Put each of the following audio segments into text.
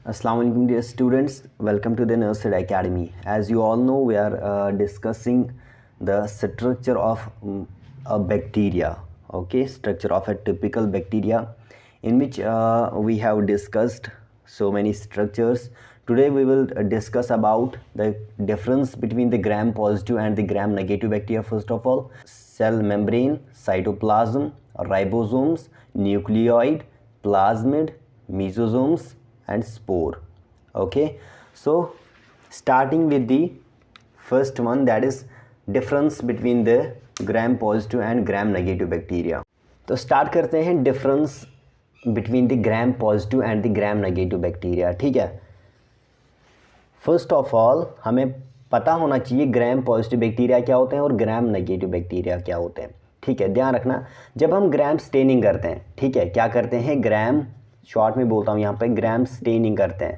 Assalamu alaikum dear students, welcome to the Nursery Academy. As you all know, we are discussing the structure of a bacteria, okay, structure of a typical bacteria, in which we have discussed so many structures. Today we will discuss about the difference between the gram positive and the gram negative bacteria. First of all, cell membrane, cytoplasm, ribosomes, nucleoid, plasmid, mesosomes and spore. Okay, so starting with the first one, that is difference between the gram positive and gram negative bacteria. तो start करते हैं difference between the gram positive and the gram negative bacteria. ठीक है, first of all हमें पता होना चाहिए ग्राम positive bacteria क्या होते हैं और ग्राम नेगेटिव बैक्टीरिया क्या होते हैं. ठीक है, ध्यान रखना. जब हम ग्राम स्टेनिंग करते हैं, ठीक है, क्या करते हैं, ग्राम शॉर्ट में बोलता हूँ यहाँ पे, ग्राम स्टेनिंग करते हैं.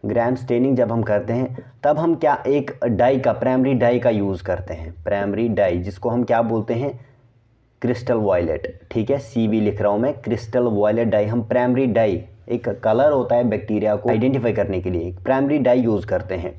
ग्राम स्टेनिंग जब हम करते हैं तब हम क्या एक डाई का, प्राइमरी डाई का यूज़ करते हैं. प्राइमरी डाई जिसको हम क्या बोलते हैं, क्रिस्टल वायलेट. ठीक है, CV लिख रहा हूँ मैं, क्रिस्टल वायलेट डाई. हम प्राइमरी डाई, एक कलर होता है बैक्टीरिया को आइडेंटिफाई करने के लिए, एक प्राइमरी डाई यूज़ करते हैं.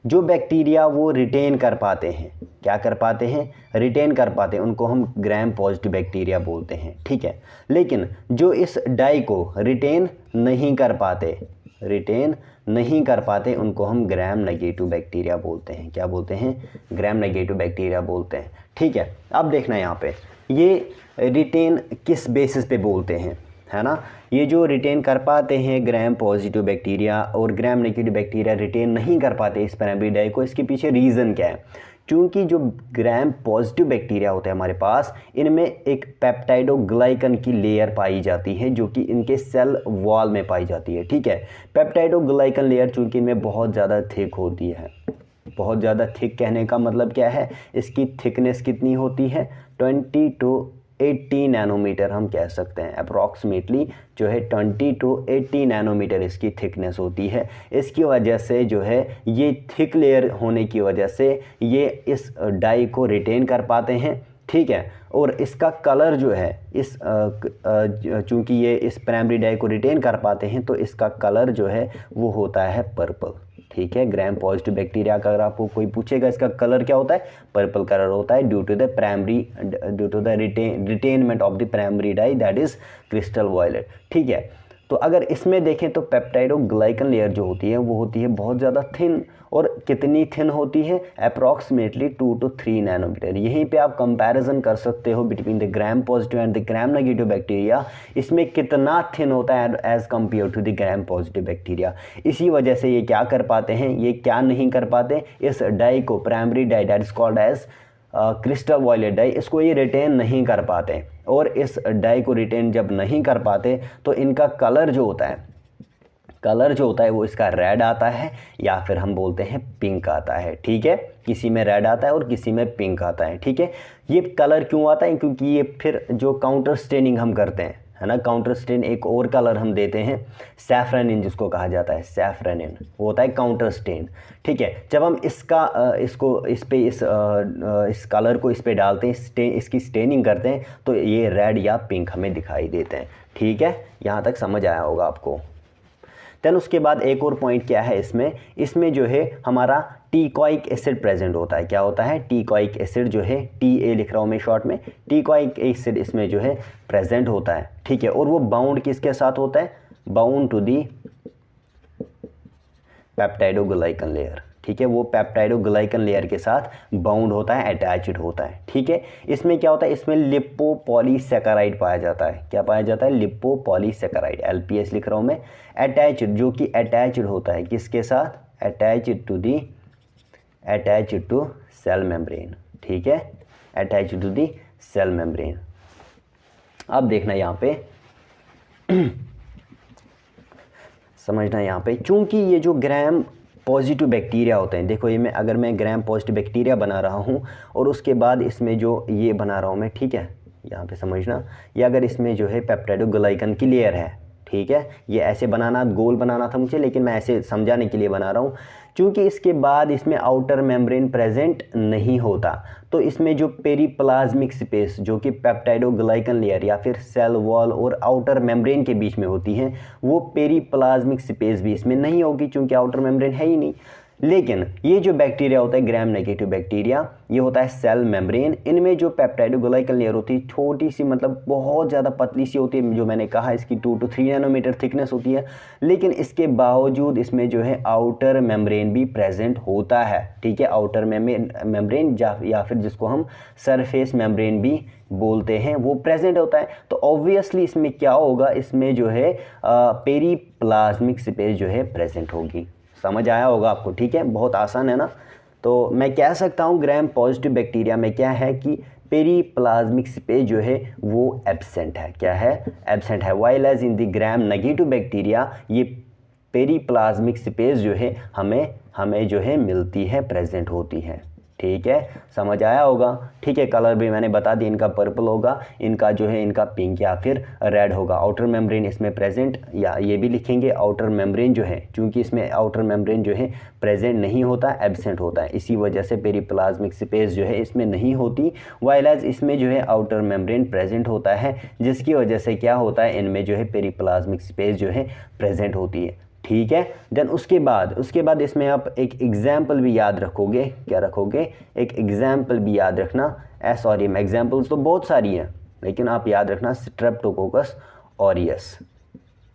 जो बैक्टीरिया वो रिटेन कर पाते हैं, क्या कर पाते हैं, रिटेन कर पाते हैं, उनको हम ग्राम पॉजिटिव बैक्टीरिया बोलते हैं. ठीक है, लेकिन जो इस डाई को रिटेन नहीं कर पाते, रिटेन नहीं कर पाते, उनको हम ग्राम नेगेटिव बैक्टीरिया बोलते हैं. क्या बोलते हैं, ग्राम नेगेटिव बैक्टीरिया बोलते हैं. ठीक है, अब देखना यहाँ पे ये रिटेन किस बेसिस पे बोलते हैं, है ना. ये जो रिटेन कर पाते हैं ग्राम पॉजिटिव बैक्टीरिया और ग्राम नेगेटिव बैक्टीरिया रिटेन नहीं कर पाते इस प्राइमरी डाई को, इसके पीछे रीज़न क्या है. क्योंकि जो ग्राम पॉजिटिव बैक्टीरिया होते हैं हमारे पास, इनमें एक पेप्टाइडोग्लाइकन की लेयर पाई जाती है जो कि इनके सेल वॉल में पाई जाती है. ठीक है, पेप्टाइडोग्लाइकन लेयर चूँकि इनमें बहुत ज़्यादा थिक होती है. बहुत ज़्यादा थिक कहने का मतलब क्या है, इसकी थिकनेस कितनी होती है, 20 to 80 नैनोमीटर हम कह सकते हैं. अप्रॉक्सीमेटली जो है 20 to 80 नैनोमीटर इसकी थिकनेस होती है. इसकी वजह से जो है ये थिक लेयर होने की वजह से ये इस डाई को रिटेन कर पाते हैं. ठीक है, और इसका कलर जो है इस चूँकि ये इस प्राइमरी डाई को रिटेन कर पाते हैं तो इसका कलर जो है वो होता है पर्पल. ठीक है, ग्राम पॉजिटिव बैक्टीरिया का अगर आपको कोई पूछेगा इसका कलर क्या होता है, पर्पल कलर होता है, due to the retainment of the primary dye, that is crystal violet. ठीक है, तो अगर इसमें देखें तो पेप्टाइडोग्लाइकन लेयर जो होती है वो होती है बहुत ज़्यादा थिन. और कितनी थिन होती है, अप्रॉक्सीमेटली 2 to 3 नैनोमीटर. यहीं पे आप कंपैरिजन कर सकते हो between the gram positive and the gram negative bacteria. इसमें कितना थिन होता है as compare to the gram positive bacteria. इसी वजह से ये क्या कर पाते हैं, ये क्या नहीं कर पाते, इस डाई को, primary dye that is called as crystal violet dye, इसको ये रिटेन नहीं कर पाते. और इस डाई को रिटेन जब नहीं कर पाते तो इनका कलर जो होता है, कलर जो होता है वो इसका रेड आता है या फिर हम बोलते हैं पिंक आता है. ठीक है, किसी में रेड आता है और किसी में पिंक आता है. ठीक है, ये कलर क्यों आता है, क्योंकि ये फिर जो काउंटर स्टेनिंग हम करते हैं, है ना, काउंटर स्टेन एक और कलर हम देते हैं, सैफ्रनिन जिसको कहा जाता है, सैफ्रनिन, वो होता है काउंटर स्टेन. ठीक है, जब हम इस कलर को इस पे डालते हैं, इसकी स्टेनिंग करते हैं तो ये रेड या पिंक हमें दिखाई देते हैं. ठीक है, यहाँ तक समझ आया होगा आपको. देन उसके बाद एक और पॉइंट क्या है, इसमें जो है हमारा टीकॉइक एसिड प्रेजेंट होता है. क्या होता है, टीकॉइक एसिड जो है, TA लिख रहा हूँ मैं शॉर्ट में, टीकॉइक एसिड इसमें जो है प्रेजेंट होता है. ठीक है, और वो बाउंड किसके साथ होता है, bound to the peptidoglycan layer. ठीक है, वो पेप्टाइडोग्लाइकन लेयर के साथ बाउंड होता है, अटैच्ड होता है. ठीक है, इसमें क्या होता है, इसमें लिपोपॉलीसैकेराइड पाया जाता है. क्या पाया जाता है, लिपोपॉलीसैकेराइड, LPS लिख रहा हूँ मैं. अटैच्ड, जो कि अटैच्ड होता है किसके साथ, अटैच्ड टू सेल मेम्ब्रेन. ठीक है, attached to the cell membrane. अब देखना यहाँ पे समझना यहाँ पे, चूंकि ये जो ग्राम पॉजिटिव बैक्टीरिया होते हैं, देखो ये अगर मैं ग्राम पॉजिटिव बैक्टीरिया बना रहा हूँ और उसके बाद इसमें जो ये बना रहा हूँ मैं, ठीक है, यहाँ पे समझना, ये अगर इसमें जो है पेप्टाइडोग्लाइकन की लेयर है, ठीक है, ये ऐसे बनाना, गोल बनाना था मुझे, लेकिन मैं ऐसे समझाने के लिए बना रहा हूँ। क्योंकि इसके बाद इसमें आउटर मेम्ब्रेन प्रेजेंट नहीं होता, तो इसमें जो पेरीप्लाज्मिक स्पेस जो कि पेप्टाइडोग्लाइकन लेयर या फिर सेल वॉल और आउटर मेम्ब्रेन के बीच में होती है, वो पेरीप्लाज्मिक स्पेस भी इसमें नहीं होगी, क्योंकि आउटर मेम्ब्रेन है ही नहीं। लेकिन ये जो बैक्टीरिया होता है ग्राम नेगेटिव बैक्टीरिया, ये होता है सेल मेम्ब्रेन। इनमें जो पेप्टाइडोग्लाइकन लेयर होती है छोटी सी, मतलब बहुत ज़्यादा पतली सी होती है, जो मैंने कहा इसकी 2 to 3 नैनोमीटर थिकनेस होती है। लेकिन इसके बावजूद इसमें जो है आउटर मेम्ब्रेन भी प्रेजेंट होता है, ठीक है, आउटर मेम्ब्रेन या फिर जिसको हम सरफेस मेम्ब्रेन भी बोलते हैं, वो प्रेजेंट होता है। तो ऑब्वियसली इसमें क्या होगा, इसमें जो है पेरीप्लाज्मिक स्पेस जो है प्रेजेंट होगी। समझ आया होगा आपको, ठीक है, बहुत आसान है ना। तो मैं कह सकता हूँ ग्राम पॉजिटिव बैक्टीरिया में क्या है कि पेरीप्लाज्मिक स्पेस जो है वो एब्सेंट है। क्या है? एब्सेंट है। While as in the gram negative bacteria ये पेरीप्लाज्मिक स्पेस जो है हमें जो है मिलती है, प्रेजेंट होती है। ठीक है, समझ आया होगा। ठीक है, कलर भी मैंने बता दी, इनका पर्पल होगा, इनका जो है इनका पिंक या फिर रेड होगा। आउटर मेम्ब्रेन इसमें प्रेजेंट, या ये भी लिखेंगे आउटर मेम्ब्रेन जो है, क्योंकि इसमें आउटर मेम्ब्रेन जो है प्रेजेंट नहीं होता, एब्सेंट होता है, इसी वजह से पेरीप्लाज्मिक स्पेस जो है इसमें नहीं होती। वाइल एज इसमें जो है आउटर मेम्ब्रेन प्रेजेंट होता है, जिसकी वजह से क्या होता है, इनमें जो है पेरीप्लाज्मिक स्पेस जो है प्रेजेंट होती है। ठीक है, देन उसके बाद इसमें आप एक एग्जाम्पल भी याद रखोगे। क्या रखोगे? एक एग्जाम्पल भी याद रखना। एसऑरियम एग्जाम्पल्स तो बहुत सारी हैं, लेकिन आप याद रखना स्ट्रेप्टोकोकस ऑरियस।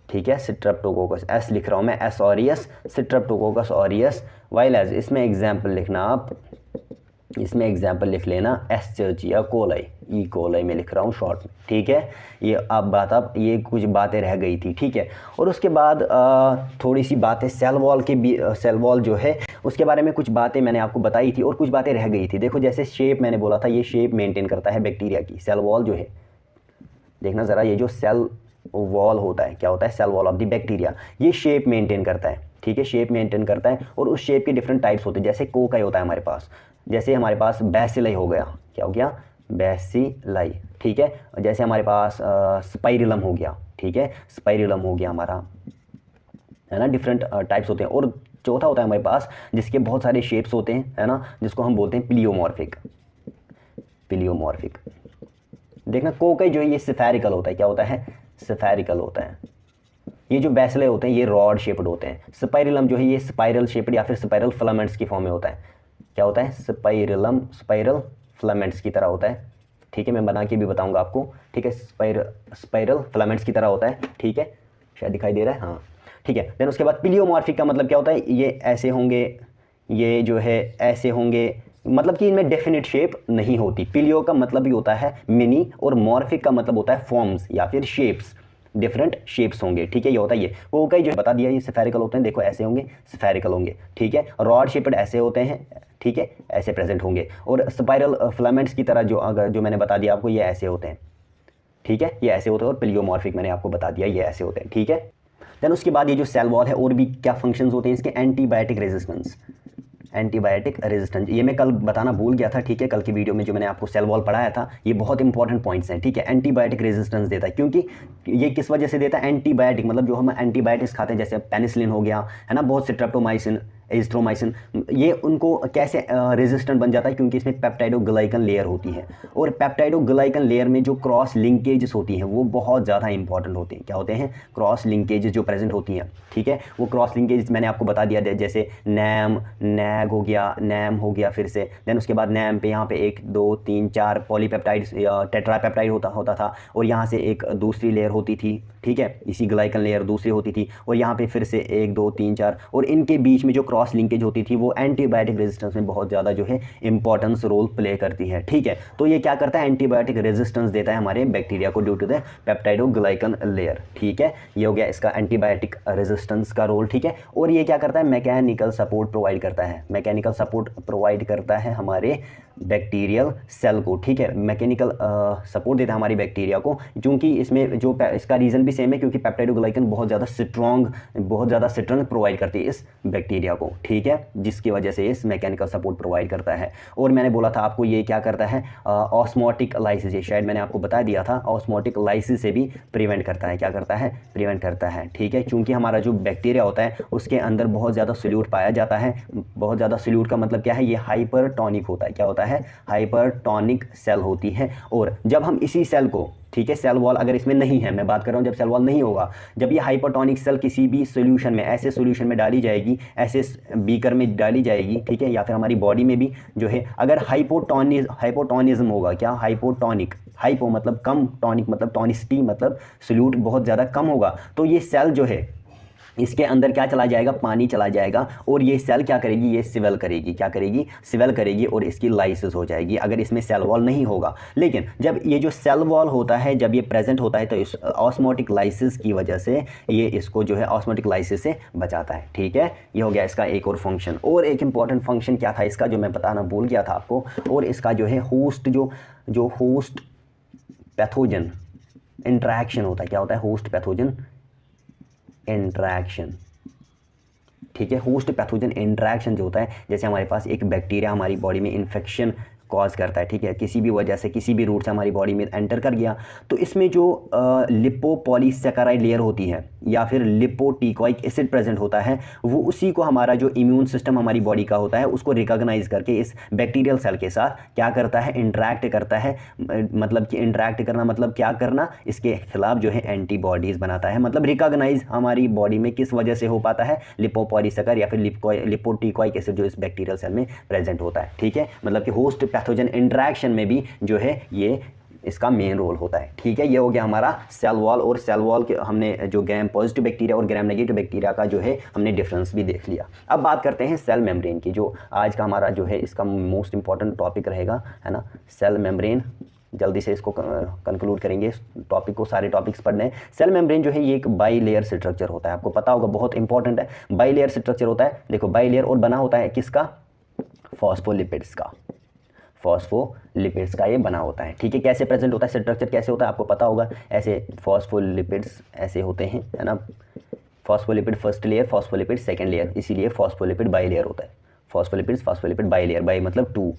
ठीक है, स्ट्रेप्टोकोकस, एस लिख रहा हूँ मैं, S aureus, streptococcus aureus. While as इसमें एग्जाम्पल लिखना आप, इसमें एग्जाम्पल लिख लेना एस्चर्चिया कोलाई, ई कोलाई में लिख रहा हूँ शॉर्ट में। ठीक है, ये कुछ बातें रह गई थी। ठीक है, और उसके बाद थोड़ी सी बातें सेल वॉल के भी, सेल वॉल जो है उसके बारे में कुछ बातें मैंने आपको बताई थी और कुछ बातें रह गई थी। देखो, जैसे शेप मैंने बोला था, ये शेप मेंटेन करता है बैक्टीरिया की। सेल वॉल जो है, देखना ज़रा, ये जो सेल वॉल होता है, क्या होता है, cell wall of the bacteria, ये शेप मेंटेन करता है। ठीक है, शेप मेंटेन करता है, और उस शेप के डिफरेंट टाइप्स होते हैं। जैसे कोकाई होता है हमारे पास, जैसे हमारे पास बैसिलाई हो गया, क्या हो गया, बैसिलाई। ठीक है, जैसे हमारे पास स्पाइरलम हो गया। ठीक है, स्पाइरलम हो गया हमारा, है ना, डिफरेंट टाइप्स होते हैं। और चौथा होता है हमारे पास जिसके बहुत सारे शेप्स होते हैं, है ना, जिसको हम बोलते हैं प्लियोमॉर्फिक। प्लियोमॉर्फिक, देखना कोकाई जो है ये स्फेरिकल होता है। क्या होता है? स्फेरिकल होता है। ये जो बैसिलाई होते हैं ये रॉड शेप्ड होते हैं। स्पाइरलम जो है ये स्पाइरल शेप्ड या फिर स्पाइरल फिलामेंट्स की फॉर्म में होता है। क्या होता है? स्पाइरलम स्पाइरल फिलामेंट्स की तरह होता है। ठीक है, मैं बना के भी बताऊंगा आपको। ठीक है, स्पाइरल फिलामेंट्स की तरह होता है। ठीक है, शायद दिखाई दे रहा है, हाँ। ठीक है, देन उसके बाद प्लियोमॉर्फिक का मतलब क्या होता है, ये ऐसे होंगे, ये जो है ऐसे होंगे, मतलब कि इनमें डेफिनेट शेप नहीं होती। पिलियो का मतलब ही होता है मिनी, और मॉर्फिक का मतलब होता है फॉर्म्स या फिर शेप्स, डिफरेंट शेप्स होंगे। ठीक है, ये होता है ये कोकाई जो बता दिया, ये स्फेरिकल होते हैं, देखो ऐसे होंगे, स्फेरिकल होंगे। ठीक है, रॉड शेप्ड ऐसे होते हैं। ठीक है, ऐसे प्रेजेंट होंगे, और स्पाइरल फिलामेंट्स की तरह जो मैंने बता दिया आपको, ये ऐसे होते हैं। ठीक है, ये ऐसे होते हैं, और प्लियोमॉर्फिक मैंने आपको बता दिया, ये ऐसे होते हैं। ठीक है, देन उसके बाद ये जो सेल वॉल है, और भी क्या फंक्शंस होते हैं इसके, एंटीबायोटिक रेजिस्टेंस। एंटीबायोटिक रेजिस्टेंस ये मैं कल बताना भूल गया था। ठीक है, कल की वीडियो में जो मैंने आपको सेल वॉल पढ़ाया था, ये बहुत इंपॉर्टेंट पॉइंट्स हैं। ठीक है, एंटीबायोटिक रेजिस्टेंस देता है, क्योंकि ये किस वजह से देता है, एंटीबायोटिक मतलब जो हम एंटीबायोटिक्स खाते हैं, जैसे पेनिसिलिन हो गया, है ना, बहुत से स्ट्रेप्टोमाइसिन, एजिथ्रोमाइसिन, ये उनको कैसे रेजिस्टेंट बन जाता है, क्योंकि इसमें पेप्टाइडोग्लाइकन लेयर होती है, और पेप्टाइडोग्लाइकन लेयर में जो क्रॉस लिंकेजेस होती हैं वो बहुत ज़्यादा इंपॉर्टेंट होते हैं। क्या होते हैं? क्रॉस लिंकेजेस जो प्रेजेंट होती हैं। ठीक है, वो क्रॉस लिंकेजेस मैंने आपको बता दिया, जैसे नैम, नैग हो गया, नैम हो गया फिर से, देन उसके बाद नैम पे यहाँ पे 1 2 3 4 पॉलीपेप्टाइड्स या टेट्रापेप्टाइड होता था, और यहाँ से एक दूसरी लेयर होती थी। ठीक है, इसी ग्लाइकन लेयर दूसरी होती थी, और यहाँ पे फिर से 1 2 3 4, और इनके बीच में जो क्रॉस लिंकेज होती थी वो एंटीबायोटिक रेजिस्टेंस में बहुत ज़्यादा जो है इंपॉर्टेंस रोल प्ले करती है। ठीक है, तो ये क्या करता है, एंटीबायोटिक रेजिस्टेंस देता है हमारे बैक्टीरिया को due to the peptidoglycan layer. ठीक है, ये हो गया इसका एंटीबायोटिक रेजिस्टेंस का रोल। ठीक है, और ये क्या करता है, मैकेनिकल सपोर्ट प्रोवाइड करता है। मैकेनिकल सपोर्ट प्रोवाइड करता है हमारे बैक्टीरियल सेल को, ठीक है, मैकेनिकल सपोर्ट देता है हमारी बैक्टीरिया को, क्योंकि इसमें जो इसका रीज़न भी सेम है, क्योंकि पेप्टाइडोग्लाइकन बहुत ज़्यादा स्ट्रॉन्ग प्रोवाइड करती है इस बैक्टीरिया को, ठीक है, जिसकी वजह से इस मैकेनिकल सपोर्ट प्रोवाइड करता है। और मैंने बोला था आपको ये क्या करता है, ऑस्मोटिक लाइसिस, ये शायद मैंने आपको बता दिया था, ऑस्मोटिक लाइसिस से भी प्रिवेंट करता है, क्या करता है, प्रिवेंट करता है, ठीक है, क्योंकि हमारा जो बैक्टीरिया होता है उसके अंदर बहुत ज़्यादा सोल्यूट पाया जाता है। बहुत ज़्यादा सोल्यूट का मतलब क्या है, ये हाइपरटोनिक होता है, क्या होता है, हाइपरटोनिक सेल होती है। और जब हम इसी सेल को, ठीक है, सेल वॉल अगर इसमें नहीं है, मैं बात कर रहा हूँ जब सेल वॉल नहीं होगा, जब ये हाइपरटोनिक सेल किसी भी सोल्यूशन में, ऐसे सोल्यूशन में डाली जाएगी, ऐसे बीकर में डाली जाएगी, ठीक है, या फिर हमारी बॉडी में भी जो है, अगर हाइपोटोनिज्म होगा, क्या, हाइपोटोनिक, हाइपो मतलब कम, टॉनिक मतलब टॉनिसिटी मतलब सोल्यूट बहुत ज़्यादा कम होगा, तो ये सेल जो है इसके अंदर क्या चला जाएगा, पानी चला जाएगा, और ये सेल क्या करेगी, ये स्वेल करेगी, क्या करेगी, स्वेल करेगी, और इसकी लाइसिस हो जाएगी अगर इसमें सेल वॉल नहीं होगा। लेकिन जब ये जो सेल वॉल होता है, जब ये प्रेजेंट होता है, तो इस ऑस्मोटिक लाइसिस की वजह से ये इसको जो है ऑस्मोटिक लाइसिस से बचाता है, ठीक है। ये हो गया इसका एक और फंक्शन। और एक इंपॉर्टेंट फंक्शन क्या था इसका, जो मैं बताना भूल गया था आपको, और इसका जो है होस्ट, जो होस्ट पैथोजन इंटरेक्शन होता है, क्या होता है, होस्ट पैथोजन इंटरैक्शन, ठीक है, होस्ट पैथोजन इंटरैक्शन जो होता है, जैसे हमारे पास एक बैक्टीरिया हमारी बॉडी में इन्फेक्शन कॉज करता है, ठीक है, किसी भी वजह से, किसी भी रूट से हमारी बॉडी में एंटर कर गया, तो इसमें जो लिपोपॉलीसैकेराइड लेयर होती है या फिर लिपोटिकोइक एसिड प्रेजेंट होता है, वो उसी को हमारा जो इम्यून सिस्टम हमारी बॉडी का होता है उसको रिकॉग्नाइज करके इस बैक्टीरियल सेल के साथ क्या करता है, इंटरैक्ट करता है। मतलब कि इंटरैक्ट करना मतलब क्या करना, इसके खिलाफ जो है एंटीबॉडीज़ बनाता है। मतलब रिकॉग्नाइज हमारी बॉडी में किस वजह से हो पाता है, लिपोपॉलीसैकेराइड या फिर लिपोटिकोइक एसिड जो इस बैक्टीरियल सेल में प्रेजेंट होता है, ठीक है। मतलब कि होस्ट पैथोजन इंटरैक्शन में भी जो है ये इसका मेन रोल होता है, ठीक है। ये हो गया हमारा सेल वॉल, और सेल वॉल के हमने जो ग्राम पॉजिटिव बैक्टीरिया और ग्राम नेगेटिव बैक्टीरिया का जो है हमने डिफरेंस भी देख लिया। अब बात करते हैं सेल मेम्ब्रेन की, जो आज का हमारा जो है इसका मोस्ट इंपॉर्टेंट टॉपिक रहेगा, है ना, सेल मेम्ब्रेन। जल्दी से इसको कंक्लूड करेंगे, इस टॉपिक को, सारे टॉपिक्स पढ़ने हैं। सेल मेम्ब्रेन जो है ये एक बाई लेयर स्ट्रक्चर होता है, आपको पता होगा, बहुत इंपॉर्टेंट है। बाई लेयर स्ट्रक्चर होता है, देखो बाई लेयर, और बना होता है किसका, फॉस्फोलिपिड्स का, फॉस्फोलिपिड्स का ये बना होता है, ठीक है। कैसे प्रेजेंट होता है, स्ट्रक्चर कैसे होता है आपको पता होगा, ऐसे फॉस्फोलिपिड्स ऐसे होते हैं, है ना, phospholipid first layer, phospholipid second layer, इसीलिए फॉस्फोलिपिड बाई लेयर होता है। Phospholipids, phospholipid by layer, by मतलब 2,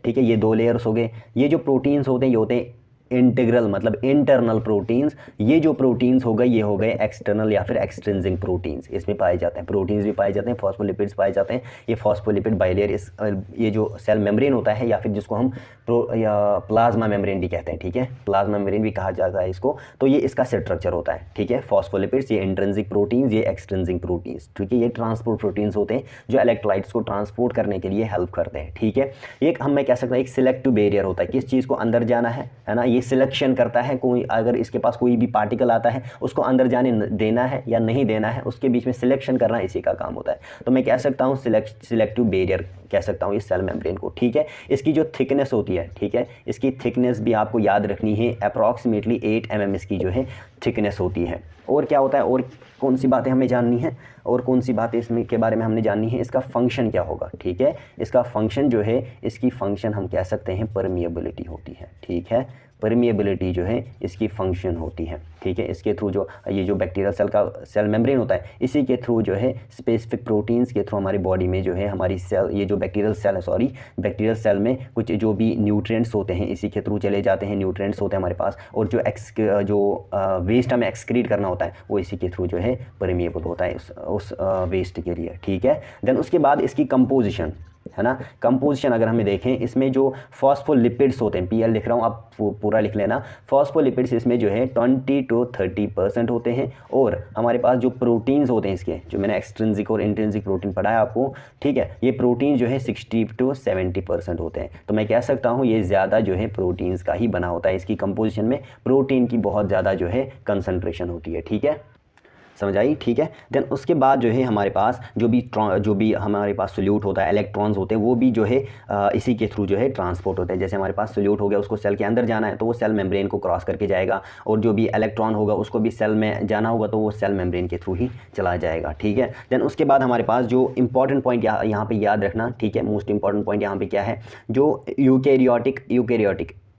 ठीक है। ये 2 लेयर्स हो गए। ये जो प्रोटीन्स होते हैं ये होते हैं इंटीग्रल मतलब इंटरनल प्रोटीन्स। ये जो प्रोटीन्स हो गए ये हो गए एक्सटर्नल या फिर एक्सट्रिंसिक प्रोटीन्स, इसमें पाए जाते हैं, प्रोटीन्स भी पाए जाते हैं, फॉस्फोलिपिड्स पाए जाते हैं। ये फॉस्फोलिपिड बाइलेयर, इस ये जो सेल मेम्ब्रेन होता है या फिर जिसको हम या प्लाज्मा मेम्ब्रेन भी कहते हैं, ठीक है, प्लाज्मा मेम्ब्रेन भी कहा जाता है इसको, तो ये इसका स्ट्रक्चर होता है, ठीक है। फॉस्फोलिपिड्स, ये इंट्रिंसिक प्रोटीन्स, ये एक्सट्रिंसिक प्रोटीन्स, ठीक है। ये ट्रांसपोर्ट प्रोटीन्स होते हैं जो इलेक्ट्रोलाइट्स को ट्रांसपोर्ट करने के लिए हेल्प करते हैं, ठीक है। एक हम मैं कह सकता हूँ एक सिलेक्टिव बैरियर होता है, किस चीज़ को अंदर जाना है ना, ये सिलेक्शन करता है, कोई अगर इसके पास कोई भी पार्टिकल आता है उसको अंदर जाने देना है या नहीं देना है, उसके बीच में सिलेक्शन करना इसी का काम होता है। तो मैं कह सकता हूँ सिलेक्टिव बैरियर कह सकता हूँ इस सेल मेम्ब्रेन को, ठीक है। इसकी जो थिकनेस होती है, ठीक है, इसकी थिकनेस भी आपको याद रखनी है, अप्रॉक्सीमेटली 8 mm इसकी जो है थिकनेस होती है। और क्या होता है, और कौन सी बातें हमें जाननी है, और कौन सी बातें इसमें के बारे में हमने जाननी है, इसका फंक्शन क्या होगा, ठीक है। इसका फंक्शन जो है, इसकी फंक्शन हम कह सकते हैं परमिएबिलिटी होती है, ठीक है। परमिएबिलिटी जो है इसकी फंक्शन होती है, ठीक है। इसके थ्रू जो ये जो बैक्टीरियल सेल का सेल मेम्ब्रेन होता है, इसी के थ्रू जो है स्पेसिफिक प्रोटीन्स के थ्रू हमारी बॉडी में जो है हमारी सेल, ये जो बैक्टीरियल सेल है, सॉरी बैक्टीरियल सेल में कुछ जो भी न्यूट्रिएंट्स होते हैं इसी के थ्रू चले जाते हैं, न्यूट्रिएंट्स होते हैं हमारे पास, और जो वेस्ट हमें एक्सक्रीट करना होता है वो इसी के थ्रू जो है परमिएबल होता है उस वेस्ट के लिए, ठीक है। देन उसके बाद इसकी कंपोजिशन, है ना, कंपोजिशन अगर हमें देखें, इसमें जो फॉस्फोलिपिड्स होते हैं, PL लिख रहा हूँ, आप पूरा लिख लेना, फॉस्फोलिपिड्स इसमें जो है 20 to 30% होते हैं। और हमारे पास जो प्रोटीन्स होते हैं इसके, जो मैंने एक्सट्रिंसिक और इंट्रिंसिक प्रोटीन पढ़ाया आपको, ठीक है, ये प्रोटीन जो है 60 to 70% होते हैं। तो मैं कह सकता हूँ ये ज़्यादा जो है प्रोटीन्स का ही बना होता है, इसकी कंपोजिशन में प्रोटीन की बहुत ज़्यादा जो है कंसनट्रेशन होती है, ठीक है। समझ आई, ठीक है। देन उसके बाद जो है हमारे पास जो भी हमारे पास सोल्यूट होता है, इलेक्ट्रॉन्स होते हैं, वो भी जो है इसी के थ्रू जो है ट्रांसपोर्ट होते हैं। जैसे हमारे पास सोल्यूट हो गया, उसको सेल के अंदर जाना है तो वो सेल मेम्ब्रेन को क्रॉस करके जाएगा, और जो भी इलेक्ट्रॉन होगा उसको भी सेल में जाना होगा तो वो सेल मेम्ब्रेन के थ्रू ही चला जाएगा, ठीक है। देन उसके बाद हमारे पास जो इंपॉर्टेंट पॉइंट यहाँ पे याद रखना, ठीक है, मोस्ट इंपॉर्टेंट पॉइंट यहाँ पे क्या है, जो यूकेरियोटिक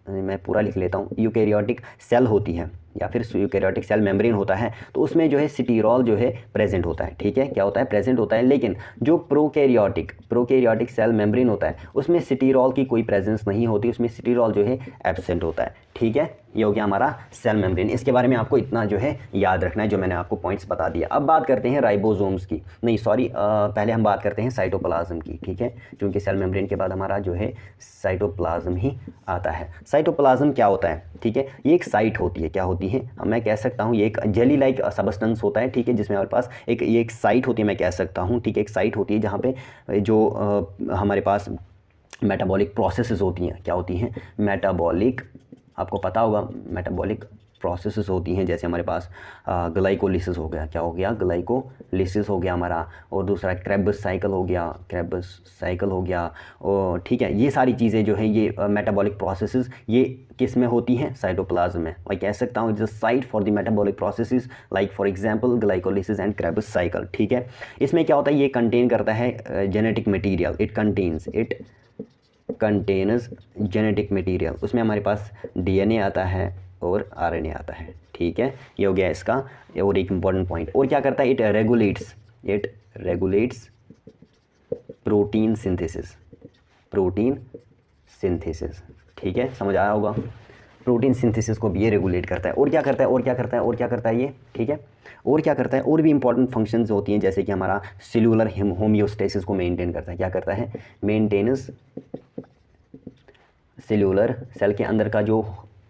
मैं पूरा लिख लेता हूँ, यूकेरियोटिक सेल होती है या फिर यूकेरियोटिक सेल मेम्ब्रेन होता है, तो उसमें जो है सिटीरॉल जो है प्रेजेंट होता है, ठीक है, क्या होता है, प्रेजेंट होता है। लेकिन जो प्रोकैरियोटिक सेल मेम्ब्रेन होता है उसमें सिटीरॉल की कोई प्रेजेंस नहीं होती, उसमें सिटीरॉल जो है एब्सेंट होता है, ठीक है। ये हो गया हमारा सेल मेम्ब्रेन। इसके बारे में आपको इतना जो है याद रखना है, जो मैंने आपको पॉइंट्स बता दिया। अब बात करते हैं राइबोसोम्स की, नहीं सॉरी, पहले हम बात करते हैं साइटोप्लाज्म की, ठीक है, क्योंकि सेल मेम्ब्रेन के बाद हमारा जो है साइटोप्लाज्म ही आता है। साइटोप्लाज्म क्या होता है, ठीक है, ये एक साइट होती है, क्या होती है, मैं कह सकता हूँ ये एक जेली लाइक सबस्टेंस होता है, ठीक है, जिसमें हमारे पास ये एक साइट होती है, मैं कह सकता हूँ, ठीक है, एक साइट होती है जहाँ पे जो हमारे पास मेटाबॉलिक प्रोसेसेस होती हैं, क्या होती हैं, मेटाबॉलिक, आपको पता होगा मेटाबॉलिक प्रोसेसेस होती हैं। जैसे हमारे पास ग्लाइकोलिसिस हो गया, क्या हो गया, ग्लाइकोलिसिस हो गया हमारा, और दूसरा क्रेब्स साइकिल हो गया, और ठीक है, ये सारी चीज़ें जो हैं ये मेटाबॉलिक प्रोसेसेस ये किस में होती हैं, साइटोप्लाज्म में। मैं कह सकता हूँ it's a site for the metabolic processes like for example glycolysis and Krebs cycle, ठीक है। इसमें क्या होता है, ये कंटेन करता है genetic material, it contains genetic material, उसमें हमारे पास डीएनए आता है और आरएनए आता है, ठीक है, ये हो गया इसका और एक इम्पॉर्टेंट पॉइंट। और क्या करता है, इट रेगुलेट्स प्रोटीन सिंथेसिस, ठीक है, समझ आया होगा, प्रोटीन सिंथेसिस को भी ये रेगुलेट करता है। और क्या करता है ये, ठीक है, और क्या करता है, और भी इंपॉर्टेंट फंक्शंस होती हैं, जैसे कि हमारा सेलुलर होमियोस्टेसिस को मेंटेन करता है, क्या करता है, मेंटेनेंस सेल्यूलर सेल के अंदर का जो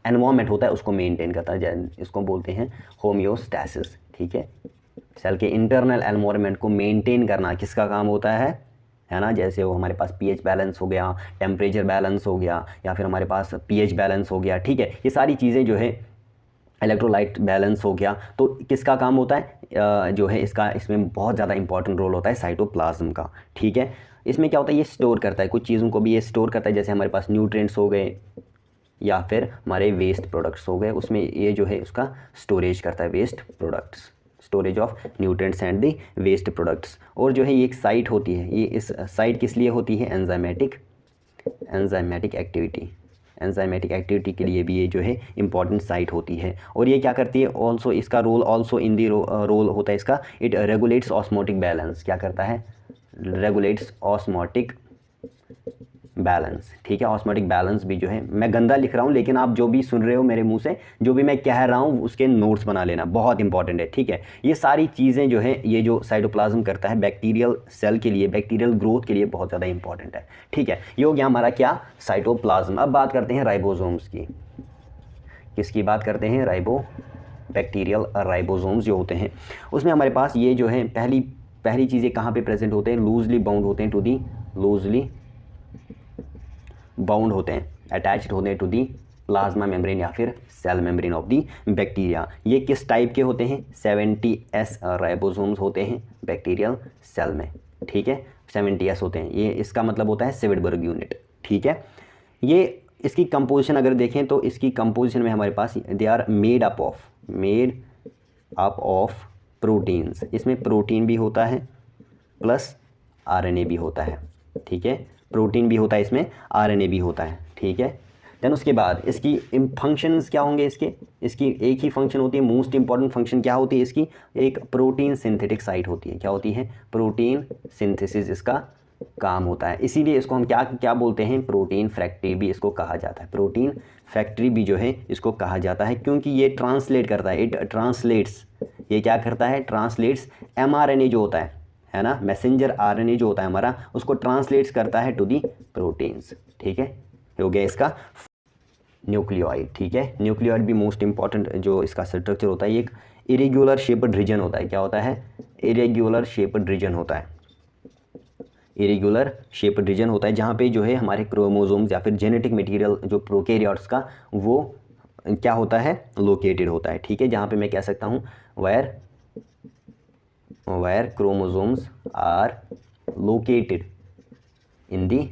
एनवायरनमेंट होता है उसको मेंटेन करता है, इसको बोलते हैं होमियोस्टेसिस, ठीक है। सेल के इंटरनल एनवायरनमेंट को मेंटेन करना किसका काम होता है ना, जैसे वो हमारे पास पीएच बैलेंस हो गया, टेम्परेचर बैलेंस हो गया, या फिर हमारे पास पीएच बैलेंस हो गया, ठीक है, ये सारी चीज़ें जो है, इलेक्ट्रोलाइट बैलेंस हो गया, तो किसका काम होता है, जो है इसमें बहुत ज़्यादा इंपॉर्टेंट रोल होता है साइटोप्लाज्म का, ठीक है। इसमें क्या होता है, ये स्टोर करता है कुछ चीज़ों को भी, ये स्टोर करता है, जैसे हमारे पास न्यूट्रिएंट्स हो गए या फिर हमारे वेस्ट प्रोडक्ट्स हो गए, उसमें ये जो है उसका स्टोरेज करता है, waste products, storage of nutrients and the waste products. और जो है ये एक साइट होती है, ये इस साइट किस लिए होती है, एंजाइमेटिक एक्टिविटी के लिए भी ये जो है इंपॉर्टेंट साइट होती है। और ये क्या करती है, ऑल्सो इसका role also in the role होता है इसका, इट रेगुलेट्स ऑस्मोटिक बैलेंस, क्या करता है, रेगुलेट्स ऑस्मोटिक बैलेंस, ठीक है। ऑस्मोटिक बैलेंस भी जो है, मैं गंदा लिख रहा हूँ लेकिन आप जो भी सुन रहे हो मेरे मुंह से, जो भी मैं कह रहा हूँ उसके नोट्स बना लेना, बहुत इंपॉर्टेंट है, ठीक है। ये सारी चीज़ें जो है, ये जो साइटोप्लाज्म करता है बैक्टीरियल सेल के लिए, बैक्टीरियल ग्रोथ के लिए बहुत ज़्यादा इंपॉर्टेंट है, ठीक है। ये हो गया हमारा क्या, साइटोप्लाज्म। अब बात करते हैं राइबोसोम्स की, किसकी बात करते हैं, बैक्टीरियल राइबोसोम्स जो होते हैं, उसमें हमारे पास ये जो है पहली चीज़ें कहाँ पे प्रेजेंट होते हैं, लूजली बाउंड होते हैं, अटैच्ड होते हैं टू दी प्लाज्मा मेम्ब्रेन या फिर cell membrane of the bacteria. ये किस टाइप के होते हैं, 70S राइबोसोम्स होते हैं बैक्टीरियल सेल में, ठीक है, 70S होते हैं, ये इसका मतलब होता है सिविडबर्ग यूनिट, ठीक है। ये इसकी कंपोजिशन अगर देखें तो इसकी कंपोजिशन में हमारे पास they are made up of proteins, इसमें प्रोटीन भी होता है प्लस आरएनए भी होता है, ठीक है, प्रोटीन भी होता है इसमें, आरएनए भी होता है, ठीक है। देन उसके बाद इसकी फंक्शंस क्या होंगे, इसकी एक ही फंक्शन होती है, मोस्ट इंपॉर्टेंट फंक्शन क्या होती है इसकी, एक प्रोटीन सिंथेटिक साइट होती है, क्या होती है, प्रोटीन सिंथेसिस इसका काम होता है। इसीलिए इसको हम क्या बोलते हैं, प्रोटीन फैक्ट्री भी इसको कहा जाता है, प्रोटीन फैक्ट्री भी जो है इसको कहा जाता है, क्योंकि ये ट्रांसलेट करता है, इट ट्रांसलेट्स, ये क्या करता है, ट्रांसलेट्स mRNA जो होता है ना, मैसेंजर आरएनए जो होता है हमारा, उसको ट्रांसलेट्स करता है टू दी प्रोटीन्स, ठीक है। हो गया इसका न्यूक्लियोइड, ठीक है। न्यूक्लियोइड भी मोस्ट इंपॉर्टेंट जो इसका स्ट्रक्चर होता है, ये एक इरेगुलर शेप्ड रीजन होता है, क्या होता है, इरेगुलर शेप्ड रीजन होता है, इरेगुलर शेप्ड रीजन होता है, जहाँ पे जो है हमारे क्रोमोसोम्स या फिर जेनेटिक मटेरियल जो प्रोकैरियोट्स का वो क्या होता है, लोकेटेड होता है, ठीक है। जहाँ पे मैं कह सकता हूँ where where chromosomes are located in the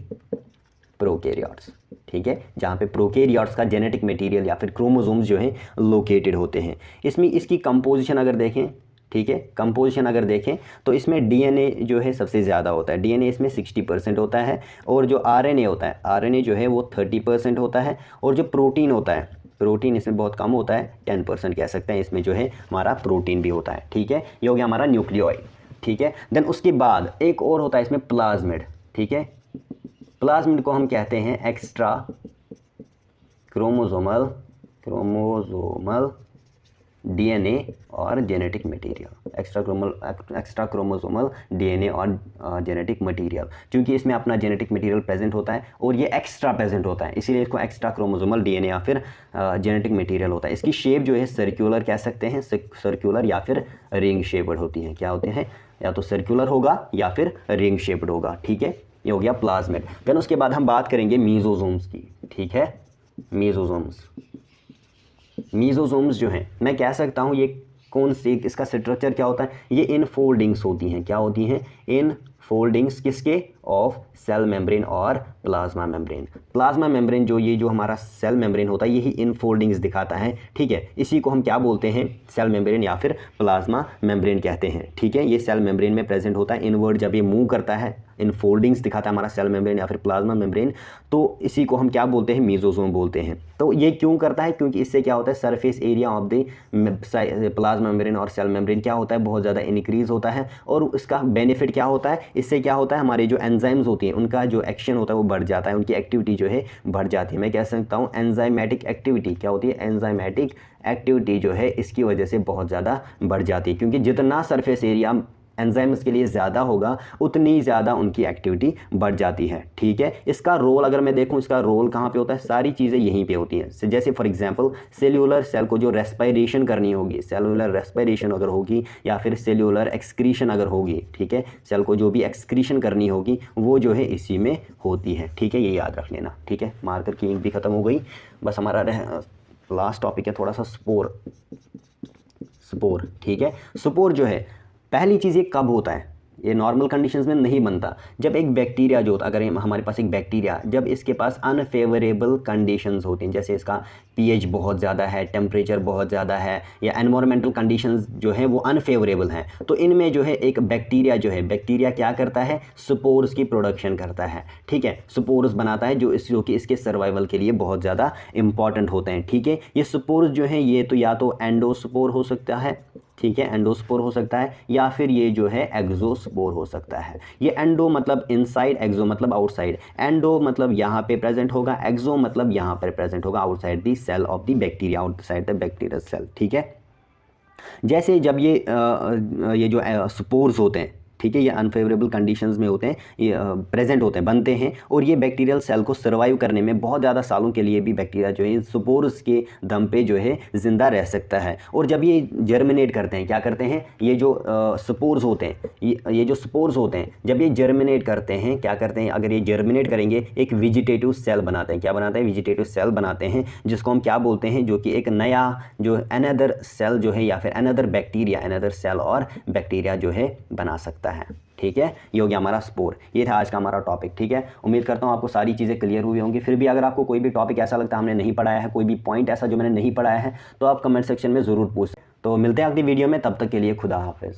prokaryotes, ठीक है, जहाँ पे प्रोकैरियोट्स का जेनेटिक मटेरियल या फिर क्रोमोसोम्स जो हैं लोकेटेड होते हैं। इसमें इसकी कंपोजिशन अगर देखें, ठीक है, कंपोजिशन अगर देखें तो इसमें डीएनए जो है सबसे ज़्यादा होता है, डीएनए इसमें 60% होता है, और जो आरएनए होता है, आरएनए जो है वो 30% होता है, और जो प्रोटीन होता है, प्रोटीन इसमें बहुत कम होता है, 10% कह सकते हैं, इसमें जो है हमारा प्रोटीन भी होता है, ठीक है, ये हो गया हमारा न्यूक्लियोइड, ठीक है। देन उसके बाद एक और होता है इसमें प्लाज्मिड, ठीक है, प्लाज्मिड को हम कहते हैं एक्स्ट्रा क्रोमोसोमल डीएनए और genetic material, extra chromosomal DNA और जेनेटिक मटेरियल, क्योंकि इसमें अपना जेनेटिक मटेरियल प्रेजेंट होता है और ये एक्स्ट्रा प्रेजेंट होता है, इसीलिए इसको एक्स्ट्रा क्रोमोसोमल डीएनए या फिर जेनेटिक मटेरियल होता है। इसकी शेप जो है सर्कुलर कह सकते हैं, सर्कुलर या फिर रिंग शेप्ड होती है, क्या होते हैं, या तो सर्कुलर होगा या फिर रिंग शेप्ड होगा, ठीक है, ये हो गया प्लाज्मिड। देन उसके बाद हम बात करेंगे मीजोसोम्स की, ठीक है, मीजोसोम्स जो हैं, मैं कह सकता हूँ ये कौन सी, इसका स्ट्रक्चर क्या होता है, ये इनफोल्डिंग्स होती हैं, क्या होती हैं, इन फोल्डिंग्स किसके, ऑफ सेल मेम्ब्रेन और प्लाज्मा मेम्ब्रेन। प्लाज्मा मेम्ब्रेन जो ये जो हमारा सेल मेम्ब्रेन होता है यही इनफोल्डिंग्स दिखाता है, ठीक है, इसी को हम क्या बोलते हैं, सेल मेम्ब्रेन या फिर प्लाज्मा मेम्ब्रेन कहते हैं, ठीक है। ये सेल मेम्ब्रेन में प्रेजेंट होता है, इनवर्ड जब ये मूव करता है, इनफोल्डिंग्स दिखाता है हमारा सेल मेम्ब्रेन या फिर प्लाज्मा मेम्ब्रेन, तो इसी को हम क्या बोलते हैं, मीजोसोम बोलते हैं। तो ये क्यों करता है, क्योंकि इससे क्या होता है, surface area of the plasma membrane और सेल मेम्ब्रेन क्या होता है, बहुत ज़्यादा इंक्रीज होता है, और इसका बेनिफिट क्या होता है, इससे क्या होता है, हमारे जो एंजाइम्स होती हैं उनका जो एक्शन होता है वो बढ़ जाता है, उनकी एक्टिविटी जो है बढ़ जाती है। मैं कह सकता हूँ एंजाइमेटिक एक्टिविटी, क्या होती है, एंजाइमेटिक एक्टिविटी जो है इसकी वजह से बहुत ज़्यादा बढ़ जाती है, क्योंकि जितना सरफेस एरिया एंजाइम्स के लिए ज़्यादा होगा उतनी ज़्यादा उनकी एक्टिविटी बढ़ जाती है, ठीक है। इसका रोल अगर मैं देखूं, इसका रोल कहाँ पे होता है, सारी चीज़ें यहीं पे होती हैं। जैसे फॉर एग्जांपल सेल्यूलर सेल को जो रेस्पिरेशन करनी होगी, सेलुलर रेस्पिरेशन अगर होगी या फिर सेल्यूलर एक्सक्रीशन अगर होगी, ठीक है, सेल को जो भी एक्सक्रीशन करनी होगी वो जो है इसी में होती है, ठीक है, ये याद रख लेना, ठीक है। मार्कर की इंक भी ख़त्म हो गई, बस हमारा लास्ट टॉपिक है थोड़ा सा स्पोर, ठीक है। स्पोर जो है, पहली चीज़ ये कब होता है, ये नॉर्मल कंडीशंस में नहीं बनता, जब एक बैक्टीरिया जो होता है, अगर हमारे पास एक बैक्टीरिया, जब इसके पास अनफेवरेबल कंडीशंस होती हैं, जैसे इसका पीएच बहुत ज़्यादा है, टेम्परेचर बहुत ज़्यादा है, या एनवायरमेंटल कंडीशंस जो है वो अनफेवरेबल हैं, तो इनमें जो है एक बैक्टीरिया जो है, बैक्टीरिया क्या करता है, स्पोर्स की प्रोडक्शन करता है, ठीक है, स्पोर्स बनाता है जो कि इसके सर्वाइवल के लिए बहुत ज़्यादा इंपॉर्टेंट होते हैं, ठीक है। ये स्पोर्स जो है ये तो या तो एंडोस्पोर हो सकता है, ठीक है, एंडोस्पोर हो सकता है, या फिर ये जो है एक्सोस्पोर हो सकता है। ये एंडो मतलब इनसाइड, एक्सो मतलब आउटसाइड, एंडो मतलब यहाँ पे प्रेजेंट होगा, एक्सो मतलब यहाँ पर प्रेजेंट होगा, outside the cell of the bacteria, outside the bacterial cell, ठीक है। जैसे जब ये जो स्पोर्स होते हैं, ठीक है, ये अनफेवरेबल कंडीशंस में होते हैं, ये प्रेजेंट होते हैं, बनते हैं, और ये बैक्टीरियल सेल को सर्वाइव करने में बहुत ज़्यादा सालों के लिए भी बैक्टीरिया जो है स्पोर्स के दम पे जो है ज़िंदा रह सकता है। और जब ये जर्मिनेट करते हैं, क्या करते हैं, ये जो स्पोर्स होते हैं, ये जो स्पोर्स होते हैं जब ये जर्मिनेट करते हैं, क्या करते हैं, अगर ये जर्मिनेट करेंगे एक वेजिटेटिव सेल बनाते हैं, क्या बनाते हैं, वेजिटेटिव सेल बनाते हैं, जिसको हम क्या बोलते हैं, जो कि एक नया जो अनदर सेल जो है या फिर अनदर बैक्टीरिया, अनदर सेल और बैक्टीरिया जो है बना सकता है, ठीक है। ये हो गया हमारा स्पोर, ये था आज का हमारा टॉपिक, ठीक है। उम्मीद करता हूँ आपको सारी चीज़ें क्लियर हुई होंगी। फिर भी अगर आपको कोई भी टॉपिक ऐसा लगता है हमने नहीं पढ़ाया है, कोई भी पॉइंट ऐसा जो मैंने नहीं पढ़ाया है, तो आप कमेंट सेक्शन में ज़रूर पूछ। तो मिलते हैं अगली वीडियो में, तब तक के लिए खुदा हाफिज़।